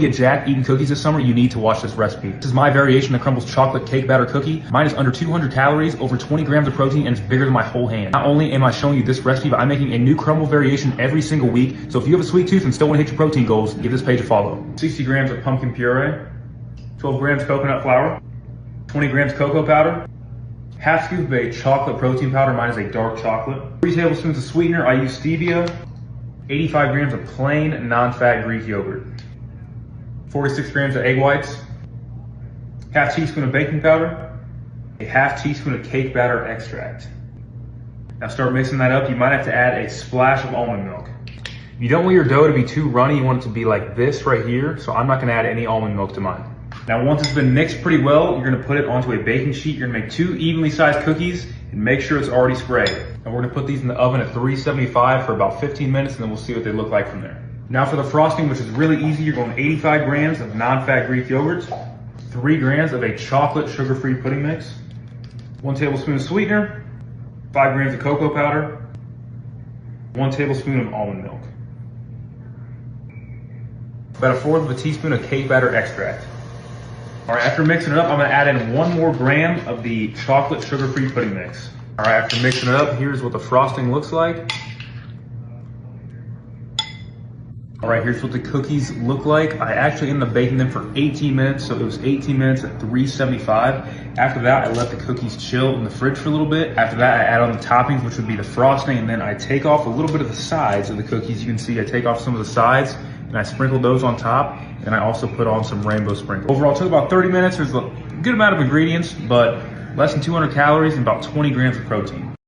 Get jacked eating cookies this summer, you need to watch this recipe. This is my variation of Crumble's chocolate cake batter cookie. Mine is under 200 calories, over 20 grams of protein, and it's bigger than my whole hand. Not only am I showing you this recipe, but I'm making a new Crumble variation every single week. So if you have a sweet tooth and still want to hit your protein goals, give this page a follow. 60 grams of pumpkin puree, 12 grams coconut flour, 20 grams cocoa powder, half scoop of a chocolate protein powder. Mine is a dark chocolate. 3 tablespoons of sweetener. I use stevia. 85 grams of plain non-fat Greek yogurt. 46 grams of egg whites, half teaspoon of baking powder, a half teaspoon of cake batter extract. Now start mixing that up. You might have to add a splash of almond milk. You don't want your dough to be too runny. You want it to be like this right here. So I'm not gonna add any almond milk to mine. Now once it's been mixed pretty well, you're gonna put it onto a baking sheet. You're gonna make 2 evenly sized cookies and make sure it's already sprayed. And we're gonna put these in the oven at 375 for about 15 minutes and then we'll see what they look like from there. Now for the frosting, which is really easy, you're going 85 grams of non-fat Greek yogurt, 3 grams of a chocolate sugar-free pudding mix, 1 tablespoon of sweetener, 5 grams of cocoa powder, 1 tablespoon of almond milk, about 1/4 of a teaspoon of cake batter extract. All right, after mixing it up, I'm gonna add in 1 more gram of the chocolate sugar-free pudding mix. All right, after mixing it up, here's what the frosting looks like. All right, here's what the cookies look like. I actually ended up baking them for 18 minutes, so it was 18 minutes at 375. After that, I let the cookies chill in the fridge for a little bit. After that, I add on the toppings, which would be the frosting, and then I take off a little bit of the sides of the cookies. You can see I take off some of the sides, and I sprinkle those on top, and I also put on some rainbow sprinkles. Overall, it took about 30 minutes. There's a good amount of ingredients, but less than 200 calories and about 20 grams of protein.